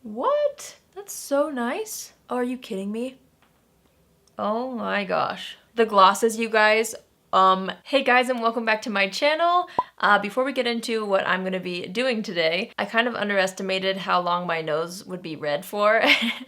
What? That's so nice. Oh, are you kidding me? Oh my gosh. The glosses, you guys. Hey guys, and welcome back to my channel. Before we get into what I'm gonna be doing today, I kind of underestimated how long my nose would be red for.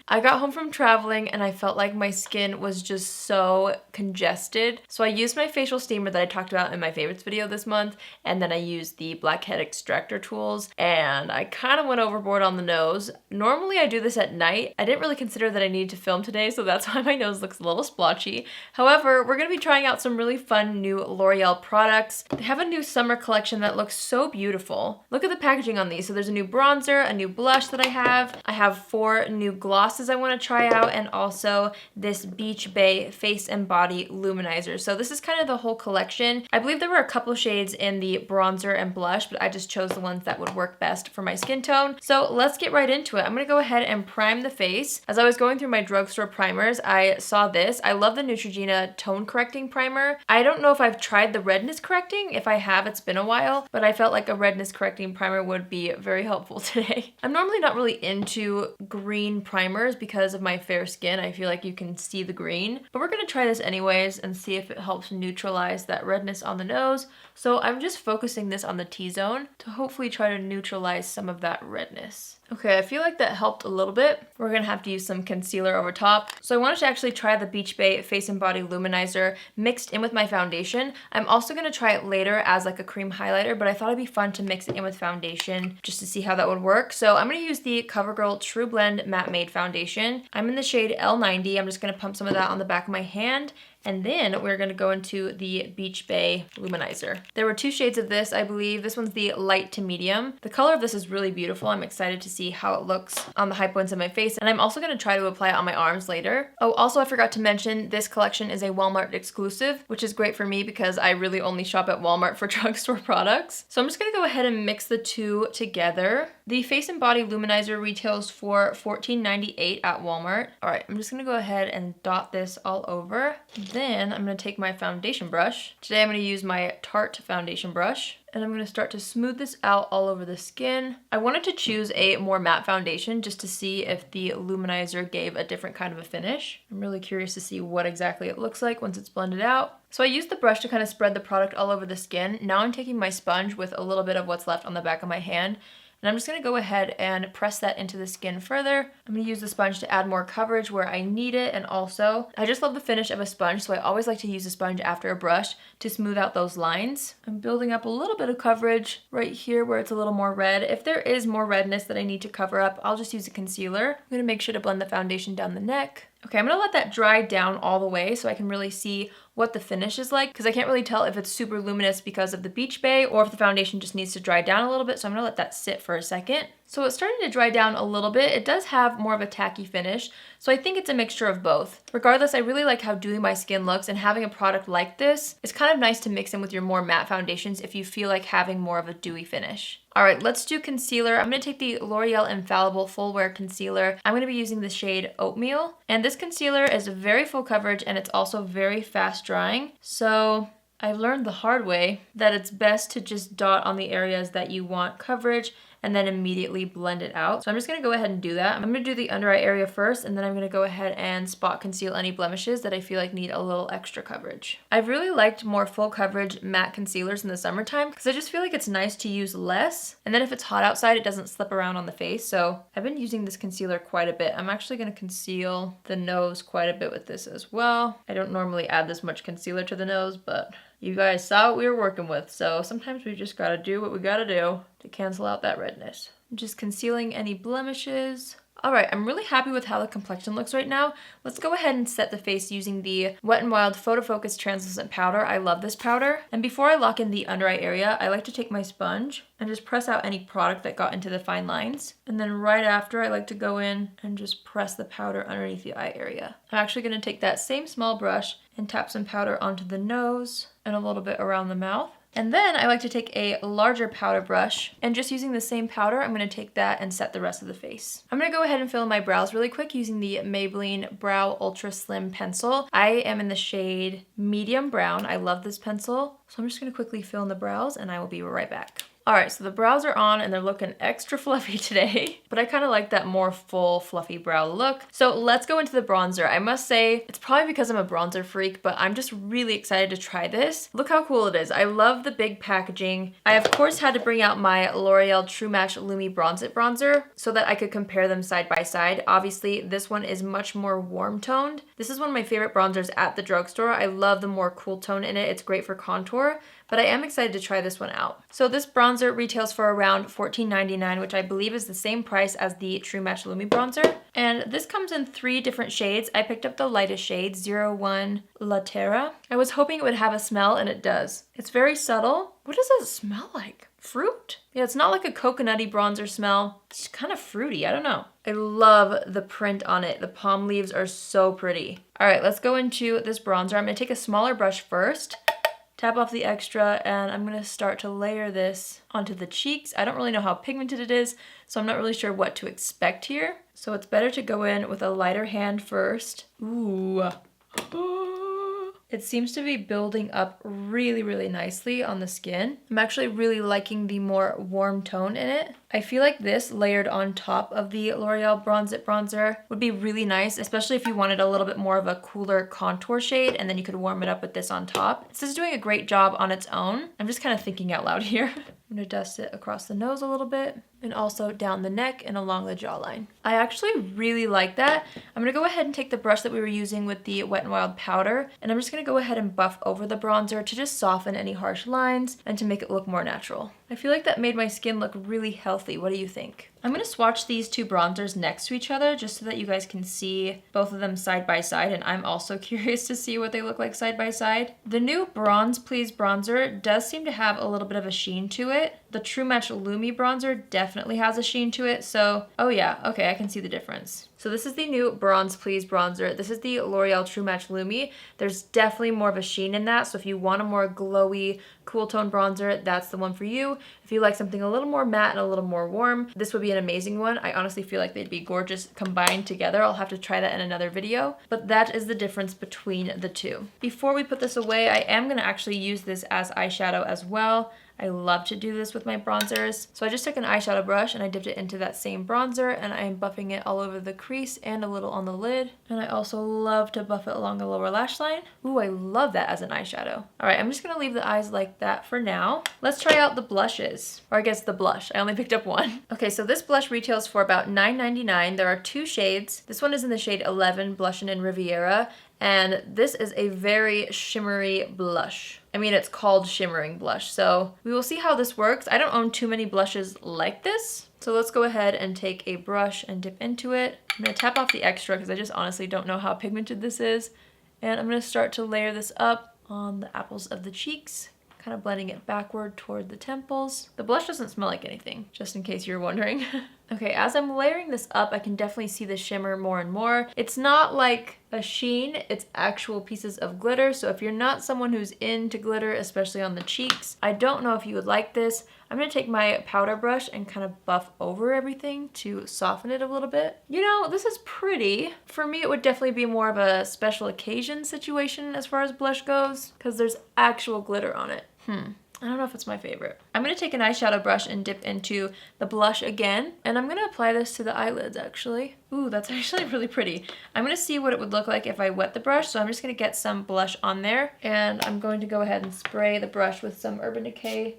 I got home from traveling and I felt like my skin was just so congested. So I used my facial steamer that I talked about in my favorites video this month, and then I used the blackhead extractor tools, and I kind of went overboard on the nose. Normally I do this at night. I didn't really consider that I needed to film today, so that's why my nose looks a little splotchy. However, we're gonna be trying out some really fun new L'Oreal products. They have a new summer collection that looks so beautiful. Look at the packaging on these. So there's a new bronzer, a new blush that I have. I have 4 new glosses I want to try out, and also this Beach Bay Face and Body Luminizer. So this is kind of the whole collection. I believe there were a couple shades in the bronzer and blush, but I just chose the ones that would work best for my skin tone. So let's get right into it. I'm gonna go ahead and prime the face. As I was going through my drugstore primers, I saw this. I love the Neutrogena Tone Correcting Primer. I don't know if I've tried the redness correcting. If I have, it's been a while, but I felt like a redness correcting primer would be very helpful today. I'm normally not really into green primers because of my fair skin. I feel like you can see the green, but we're gonna try this anyways and see if it helps neutralize that redness on the nose. So I'm just focusing this on the T-zone to hopefully try to neutralize some of that redness. Okay, I feel like that helped a little bit. We're gonna have to use some concealer over top. So I wanted to actually try the Beach Bay Face and Body Luminizer mixed in with my foundation. I'm also gonna try it later as like a cream highlighter, but I thought it'd be fun to mix it in with foundation just to see how that would work. So I'm gonna use the CoverGirl True Blend Matte Made Foundation. I'm in the shade L90. I'm just gonna pump some of that on the back of my hand. And then we're gonna go into the Beach Bay Luminizer. There were 2 shades of this, I believe. This one's the light to medium. The color of this is really beautiful. I'm excited to see how it looks on the high points of my face. And I'm also gonna try to apply it on my arms later. Oh, also I forgot to mention, this collection is a Walmart exclusive, which is great for me because I really only shop at Walmart for drugstore products. So I'm just gonna go ahead and mix the 2 together. The Face and Body Luminizer retails for $14.98 at Walmart. All right, I'm just gonna go ahead and dot this all over. Then I'm going to take my foundation brush. Today I'm going to use my Tarte foundation brush, and I'm going to start to smooth this out all over the skin. I wanted to choose a more matte foundation just to see if the luminizer gave a different kind of a finish. I'm really curious to see what exactly it looks like once it's blended out. So I used the brush to kind of spread the product all over the skin. Now I'm taking my sponge with a little bit of what's left on the back of my hand, and I'm just gonna go ahead and press that into the skin further. I'm gonna use the sponge to add more coverage where I need it, and also, I just love the finish of a sponge, so I always like to use a sponge after a brush to smooth out those lines. I'm building up a little bit of coverage right here where it's a little more red. If there is more redness that I need to cover up, I'll just use a concealer. I'm gonna make sure to blend the foundation down the neck. Okay, I'm gonna let that dry down all the way so I can really see what the finish is like, because I can't really tell if it's super luminous because of the Beach Bay or if the foundation just needs to dry down a little bit, so I'm gonna let that sit for a second. So it's starting to dry down a little bit. It does have more of a tacky finish, so I think it's a mixture of both. Regardless, I really like how dewy my skin looks, and having a product like this, it's kind of nice to mix in with your more matte foundations if you feel like having more of a dewy finish. All right, let's do concealer. I'm gonna take the L'Oreal Infallible Full Wear Concealer. I'm gonna be using the shade Oatmeal, and this concealer is very full coverage and it's also very fast drying. So I learned the hard way that it's best to just dot on the areas that you want coverage and then immediately blend it out. So I'm just gonna go ahead and do that. I'm gonna do the under eye area first, and then I'm gonna go ahead and spot conceal any blemishes that I feel like need a little extra coverage. I've really liked more full coverage matte concealers in the summertime because I just feel like it's nice to use less. And then if it's hot outside, it doesn't slip around on the face. So I've been using this concealer quite a bit. I'm actually gonna conceal the nose quite a bit with this as well. I don't normally add this much concealer to the nose, but you guys saw what we were working with, so sometimes we just gotta do what we gotta do to cancel out that redness. I'm just concealing any blemishes. All right, I'm really happy with how the complexion looks right now. Let's go ahead and set the face using the Wet n Wild Photo Focus Translucent Powder. I love this powder. And before I lock in the under eye area, I like to take my sponge and just press out any product that got into the fine lines. And then right after, I like to go in and just press the powder underneath the eye area. I'm actually gonna take that same small brush and tap some powder onto the nose and a little bit around the mouth. And then I like to take a larger powder brush, and just using the same powder, I'm gonna take that and set the rest of the face. I'm gonna go ahead and fill in my brows really quick using the Maybelline Brow Ultra Slim Pencil. I am in the shade Medium Brown. I love this pencil. So I'm just gonna quickly fill in the brows, and I will be right back. All right, so the brows are on and they're looking extra fluffy today, but I kind of like that more full fluffy brow look. So let's go into the bronzer. I must say, it's probably because I'm a bronzer freak, but I'm just really excited to try this. Look how cool it is. I love the big packaging. I of course had to bring out my L'Oreal True Match Lumi Bronze It bronzer so that I could compare them side by side. Obviously, this one is much more warm toned. This is one of my favorite bronzers at the drugstore. I love the more cool tone in it. It's great for contour, but I am excited to try this one out. So this bronzer retails for around $14.99, which I believe is the same price as the True Match Lumi bronzer. And this comes in 3 different shades. I picked up the lightest shade, 01 La Terra. I was hoping it would have a smell, and it does. It's very subtle. What does it smell like? Fruit? Yeah, it's not like a coconutty bronzer smell. It's kind of fruity, I don't know. I love the print on it. The palm leaves are so pretty. All right, let's go into this bronzer. I'm gonna take a smaller brush first, tap off the extra, and I'm gonna start to layer this onto the cheeks. I don't really know how pigmented it is, so I'm not really sure what to expect here. So it's better to go in with a lighter hand first. Ooh. It seems to be building up really, really nicely on the skin. I'm actually really liking the more warm tone in it. I feel like this layered on top of the L'Oreal Bronze It bronzer would be really nice, especially if you wanted a little bit more of a cooler contour shade, and then you could warm it up with this on top. This is doing a great job on its own. I'm just kind of thinking out loud here. I'm gonna dust it across the nose a little bit and also down the neck and along the jawline. I actually really like that. I'm gonna go ahead and take the brush that we were using with the Wet n Wild powder, and I'm just gonna go ahead and buff over the bronzer to just soften any harsh lines and to make it look more natural. I feel like that made my skin look really healthy. What do you think? I'm gonna swatch these 2 bronzers next to each other just so that you guys can see both of them side by side, and I'm also curious to see what they look like side by side. The new Bronze Please bronzer does seem to have a little bit of a sheen to it. The True Match Lumi bronzer definitely has a sheen to it, so, oh yeah, okay, I can see the difference. So this is the new Bronze Please bronzer. This is the L'Oreal True Match Lumi. There's definitely more of a sheen in that, so if you want a more glowy, cool tone bronzer, that's the one for you. If you like something a little more matte and a little more warm, this would be an amazing one. I honestly feel like they'd be gorgeous combined together. I'll have to try that in another video, but that is the difference between the 2. Before we put this away, I am gonna actually use this as eyeshadow as well. I love to do this with my bronzers. So I just took an eyeshadow brush and I dipped it into that same bronzer, and I am buffing it all over the crease and a little on the lid. And I also love to buff it along the lower lash line. Ooh, I love that as an eyeshadow. All right, I'm just gonna leave the eyes like that for now. Let's try out the blushes, or I guess the blush. I only picked up one. Okay, so this blush retails for about $9.99. There are 2 shades. This one is in the shade 11, Blushin' in Riviera, and this is a very shimmery blush. I mean, it's called shimmering blush, so we will see how this works. I don't own too many blushes like this, so let's go ahead and take a brush and dip into it. I'm gonna tap off the extra because I just honestly don't know how pigmented this is, and I'm gonna start to layer this up on the apples of the cheeks, kind of blending it backward toward the temples. The blush doesn't smell like anything, just in case you're wondering. Okay, as I'm layering this up, I can definitely see the shimmer more and more. It's not like a sheen, it's actual pieces of glitter. So if you're not someone who's into glitter, especially on the cheeks, I don't know if you would like this. I'm gonna take my powder brush and kind of buff over everything to soften it a little bit. You know, this is pretty. For me, it would definitely be more of a special occasion situation as far as blush goes, because there's actual glitter on it. I don't know if it's my favorite. I'm gonna take an eyeshadow brush and dip into the blush again, and I'm gonna apply this to the eyelids actually. Ooh, that's actually really pretty. I'm gonna see what it would look like if I wet the brush, so I'm just gonna get some blush on there, and I'm going to go ahead and spray the brush with some Urban Decay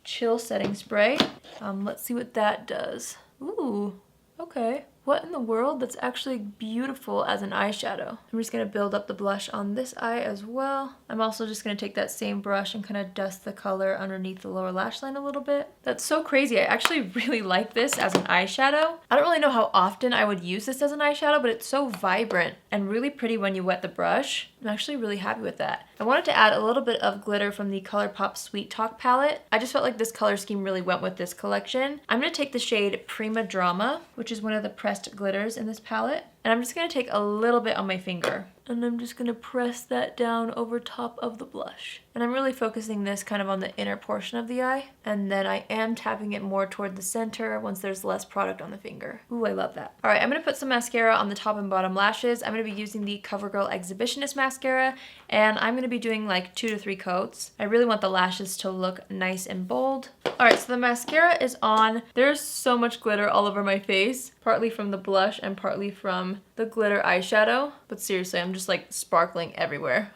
Chill Setting Spray. Let's see what that does. Ooh, okay. What in the world? That's actually beautiful as an eyeshadow. I'm just gonna build up the blush on this eye as well. I'm also just gonna take that same brush and kind of dust the color underneath the lower lash line a little bit. That's so crazy. I actually really like this as an eyeshadow. I don't really know how often I would use this as an eyeshadow, but it's so vibrant and really pretty when you wet the brush. I'm actually really happy with that. I wanted to add a little bit of glitter from the ColourPop Sweet Talk palette. I just felt like this color scheme really went with this collection. I'm gonna take the shade Prima Drama, which is one of the pressed glitters in this palette, and I'm just gonna take a little bit on my finger. And I'm just gonna press that down over top of the blush. And I'm really focusing this kind of on the inner portion of the eye. And then I am tapping it more toward the center once there's less product on the finger. Ooh, I love that. All right, I'm gonna put some mascara on the top and bottom lashes. I'm gonna be using the CoverGirl Exhibitionist mascara, and I'm gonna be doing like 2 to 3 coats. I really want the lashes to look nice and bold. All right, so the mascara is on. There's so much glitter all over my face, partly from the blush and partly from the glitter eyeshadow. But seriously, I'm just like sparkling everywhere.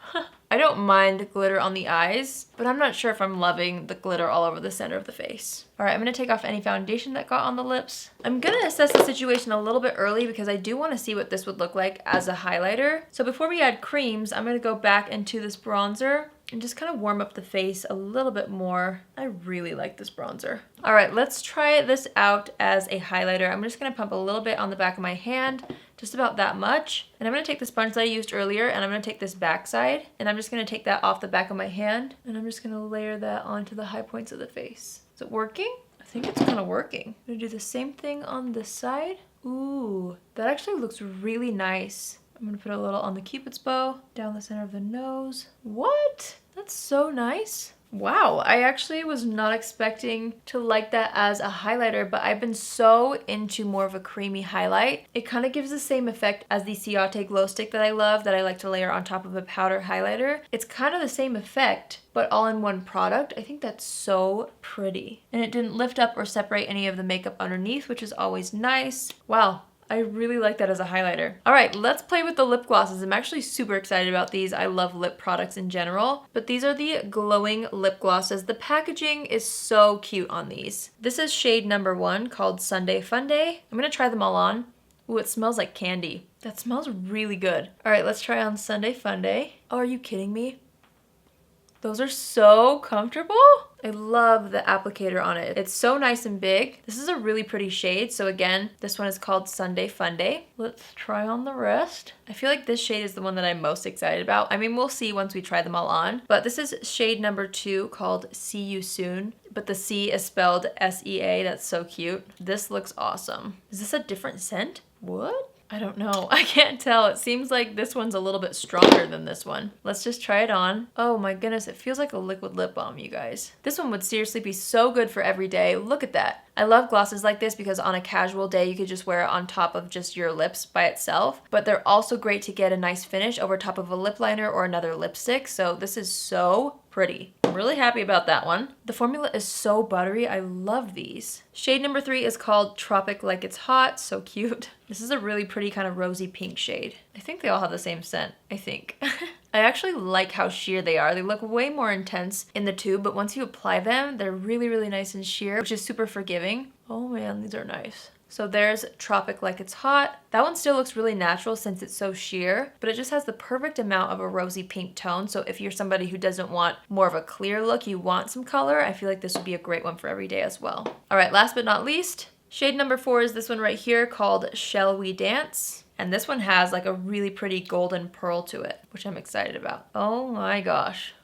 I don't mind glitter on the eyes, but I'm not sure if I'm loving the glitter all over the center of the face. All right, I'm gonna take off any foundation that got on the lips. I'm gonna assess the situation a little bit early because I do wanna see what this would look like as a highlighter. So before we add creams, I'm gonna go back into this bronzer and just kind of warm up the face a little bit more. I really like this bronzer. All right, let's try this out as a highlighter. I'm just gonna pump a little bit on the back of my hand, just about that much. And I'm gonna take the sponge that I used earlier and I'm gonna take this back side and I'm just gonna take that off the back of my hand and I'm just gonna layer that onto the high points of the face. Is it working? I think it's kind of working. I'm gonna do the same thing on this side. Ooh, that actually looks really nice. I'm gonna put a little on the Cupid's bow, down the center of the nose. What? That's so nice. Wow, I actually was not expecting to like that as a highlighter, but I've been so into more of a creamy highlight. It kind of gives the same effect as the Ciate glow stick that I love, that I like to layer on top of a powder highlighter. It's kind of the same effect, but all in one product. I think that's so pretty. And it didn't lift up or separate any of the makeup underneath, which is always nice. Wow. I really like that as a highlighter. All right, let's play with the lip glosses. I'm actually super excited about these. I love lip products in general, but these are the glowing lip glosses. The packaging is so cute on these. This is shade number 1 called Sunday Funday. I'm gonna try them all on. Ooh, it smells like candy. That smells really good. All right, let's try on Sunday Funday. Oh, are you kidding me? Those are so comfortable. I love the applicator on it. It's so nice and big. This is a really pretty shade. So again, this one is called Sunday Funday. Let's try on the rest. I feel like this shade is the one that I'm most excited about. I mean, we'll see once we try them all on. But this is shade number 2 called See You Soon. But the C is spelled S-E-A. That's so cute. This looks awesome. Is this a different scent? What? I don't know. I can't tell. It seems like this one's a little bit stronger than this one. Let's just try it on. Oh my goodness, it feels like a liquid lip balm, you guys. This one would seriously be so good for every day. Look at that. I love glosses like this because on a casual day, you could just wear it on top of just your lips by itself. But they're also great to get a nice finish over top of a lip liner or another lipstick. So this is so pretty. I'm really happy about that one. The formula is so buttery. I love these. Shade number 3 is called Tropic Like It's Hot. So cute. This is a really pretty kind of rosy pink shade. I think they all have the same scent, I think. I actually like how sheer they are. They look way more intense in the tube, but once you apply them, they're really, really nice and sheer, which is super forgiving. Oh man, these are nice. So there's Tropic Like It's Hot. That one still looks really natural since it's so sheer, but it just has the perfect amount of a rosy pink tone. So if you're somebody who doesn't want more of a clear look, you want some color, I feel like this would be a great one for every day as well. All right, last but not least, shade number 4 is this one right here called Shall We Dance? And this one has like a really pretty golden pearl to it, which I'm excited about. Oh my gosh.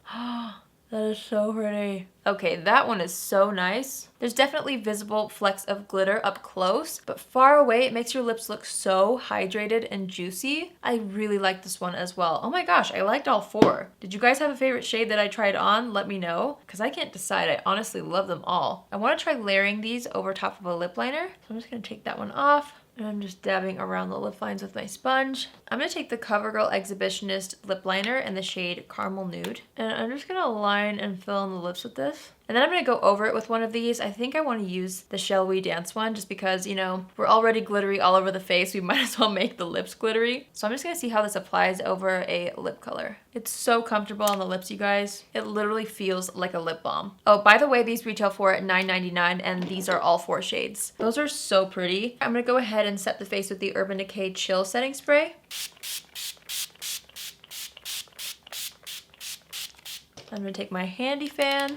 That is so pretty. Okay, that one is so nice. There's definitely visible flecks of glitter up close, but far away it makes your lips look so hydrated and juicy. I really like this one as well. Oh my gosh, I liked all 4. Did you guys have a favorite shade that I tried on? Let me know, because I can't decide. I honestly love them all. I want to try layering these over top of a lip liner. So I'm just gonna take that one off. And I'm just dabbing around the lip lines with my sponge. I'm going to take the CoverGirl Exhibitionist lip liner in the shade Caramel Nude. And I'm just going to line and fill in the lips with this. And then I'm going to go over it with one of these. I think I want to use the Shall We Dance one just because, you know, we're already glittery all over the face. We might as well make the lips glittery. So I'm just going to see how this applies over a lip color. It's so comfortable on the lips, you guys. It literally feels like a lip balm. Oh, by the way, these retail for $9.99 and these are all 4 shades. Those are so pretty. I'm going to go ahead and set the face with the Urban Decay Chill Setting Spray. I'm going to take my handy fan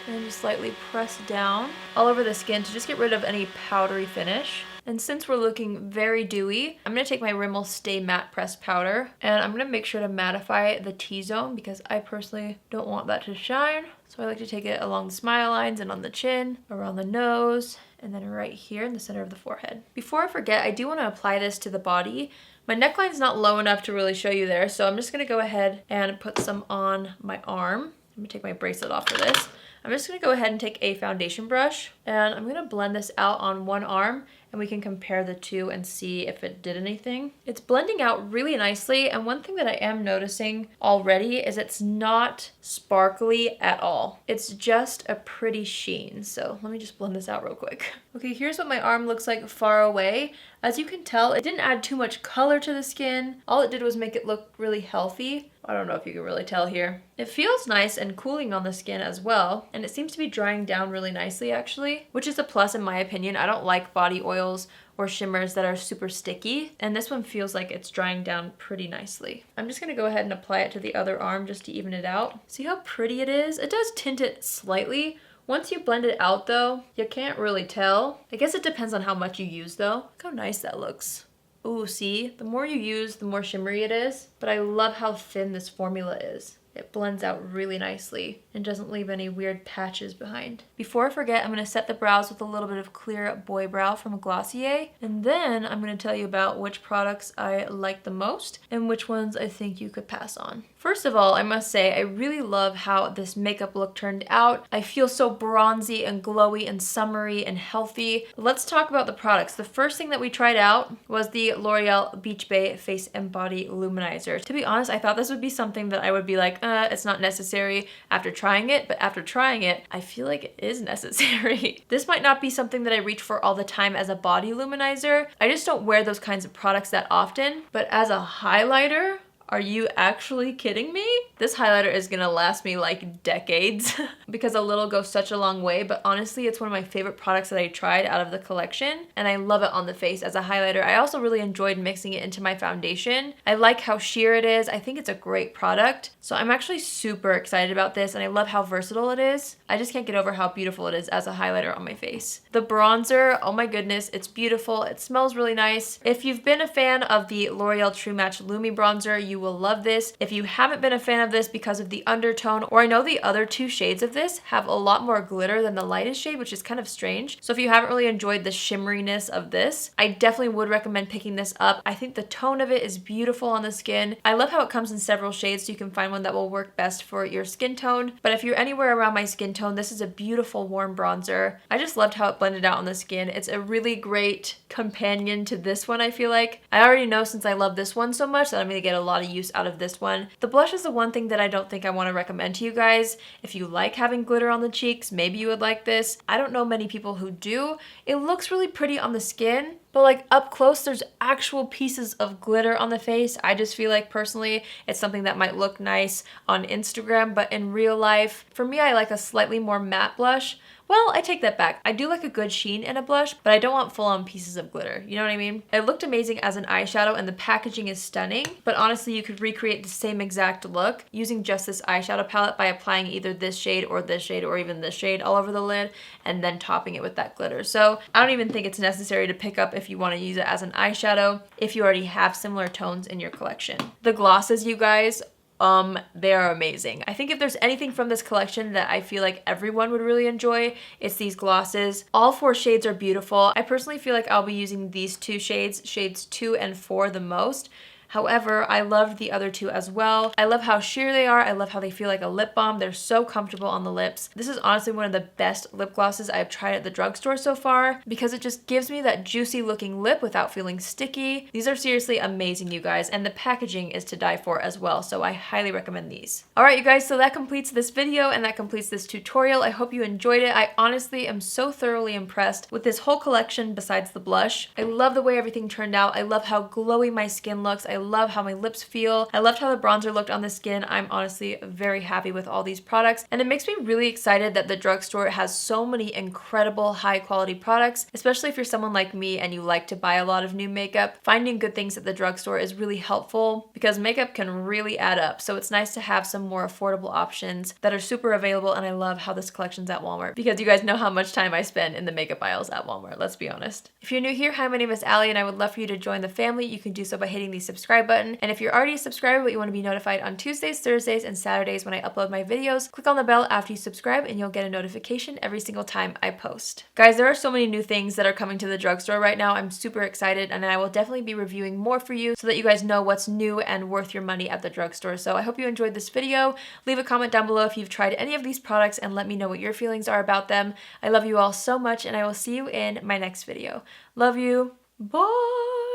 and just lightly press down all over the skin to just get rid of any powdery finish. And since we're looking very dewy, I'm going to take my Rimmel Stay Matte Pressed Powder and I'm going to make sure to mattify the T-zone because I personally don't want that to shine. So I like to take it along the smile lines and on the chin, around the nose, and then right here in the center of the forehead. Before I forget, I do want to apply this to the body My neckline's not low enough to really show you there, so I'm just gonna go ahead and put some on my arm. I'm gonna take my bracelet off for this. I'm just gonna go ahead and take a foundation brush and I'm gonna blend this out on one arm and we can compare the two and see if it did anything. It's blending out really nicely, and one thing that I am noticing already is it's not sparkly at all. It's just a pretty sheen. So let me just blend this out real quick. Okay, here's what my arm looks like far away. As you can tell, it didn't add too much color to the skin. All it did was make it look really healthy. I don't know if you can really tell here. It feels nice and cooling on the skin as well, and it seems to be drying down really nicely actually, which is a plus in my opinion. I don't like body oils or shimmers that are super sticky, and this one feels like it's drying down pretty nicely. I'm just gonna go ahead and apply it to the other arm just to even it out. See how pretty it is? It does tint it slightly. Once you blend it out though, you can't really tell. I guess it depends on how much you use though. Look how nice that looks. Ooh, see? The more you use, the more shimmery it is, but I love how thin this formula is. It blends out really nicely and doesn't leave any weird patches behind. Before I forget, I'm going to set the brows with a little bit of clear boy brow from Glossier, and then I'm going to tell you about which products I like the most and which ones I think you could pass on. First of all, I must say I really love how this makeup look turned out. I feel so bronzy and glowy and summery and healthy. Let's talk about the products. The first thing that we tried out was the L'Oreal Beach Bay Face and Body Luminizer. To be honest, I thought this would be something that I would be like, it's not necessary after trying it, but after trying it, I feel like it is necessary. This might not be something that I reach for all the time as a body luminizer. I just don't wear those kinds of products that often, but as a highlighter, are you actually kidding me? This highlighter is gonna last me like decades because a little goes such a long way, but honestly, it's one of my favorite products that I tried out of the collection, and I love it on the face as a highlighter. I also really enjoyed mixing it into my foundation. I like how sheer it is. I think it's a great product. So I'm actually super excited about this, and I love how versatile it is. I just can't get over how beautiful it is as a highlighter on my face. The bronzer, oh my goodness, it's beautiful. It smells really nice. If you've been a fan of the L'Oreal True Match Lumi Bronzer, you will love this. If you haven't been a fan of this because of the undertone, or I know the other two shades of this have a lot more glitter than the lightest shade, which is kind of strange. So if you haven't really enjoyed the shimmeriness of this, I definitely would recommend picking this up. I think the tone of it is beautiful on the skin. I love how it comes in several shades, so you can find one that will work best for your skin tone. But if you're anywhere around my skin tone, this is a beautiful warm bronzer. I just loved how it blended out on the skin. It's a really great companion to this one, I feel like. I already know since I love this one so much that I'm gonna get a lot of use out of this one. The blush is the one thing that I don't think I want to recommend to you guys. If you like having glitter on the cheeks, maybe you would like this. I don't know many people who do. It looks really pretty on the skin, but like up close, there's actual pieces of glitter on the face. I just feel like personally, it's something that might look nice on Instagram, but in real life, for me, I like a slightly more matte blush. Well, I take that back. I do like a good sheen in a blush, but I don't want full-on pieces of glitter. You know what I mean? It looked amazing as an eyeshadow and the packaging is stunning, but honestly, you could recreate the same exact look using just this eyeshadow palette by applying either this shade or even this shade all over the lid and then topping it with that glitter. So I don't even think it's necessary to pick up if you want to use it as an eyeshadow if you already have similar tones in your collection. The glosses, you guys, they are amazing. I think if there's anything from this collection that I feel like everyone would really enjoy, it's these glosses. All 4 shades are beautiful. I personally feel like I'll be using these 2 shades, shades 2 and 4 the most. However, I loved the other 2 as well. I love how sheer they are. I love how they feel like a lip balm. They're so comfortable on the lips. This is honestly one of the best lip glosses I've tried at the drugstore so far because it just gives me that juicy looking lip without feeling sticky. These are seriously amazing, you guys, and the packaging is to die for as well, so I highly recommend these. Alright, you guys, so that completes this video and that completes this tutorial. I hope you enjoyed it. I honestly am so thoroughly impressed with this whole collection besides the blush. I love the way everything turned out. I love how glowy my skin looks. I love how my lips feel. I loved how the bronzer looked on the skin. I'm honestly very happy with all these products, and it makes me really excited that the drugstore has so many incredible high quality products, especially if you're someone like me and you like to buy a lot of new makeup. Finding good things at the drugstore is really helpful because makeup can really add up, so it's nice to have some more affordable options that are super available, and I love how this collection's at Walmart because you guys know how much time I spend in the makeup aisles at Walmart, let's be honest. If you're new here, hi, my name is Allie, and I would love for you to join the family. You can do so by hitting the subscribe subscribe button. And if you're already a subscriber but you want to be notified on Tuesdays, Thursdays, and Saturdays when I upload my videos, click on the bell after you subscribe and you'll get a notification every single time I post. Guys, there are so many new things that are coming to the drugstore right now. I'm super excited, and I will definitely be reviewing more for you so that you guys know what's new and worth your money at the drugstore. So I hope you enjoyed this video. Leave a comment down below if you've tried any of these products and let me know what your feelings are about them. I love you all so much, and I will see you in my next video. Love you. Bye!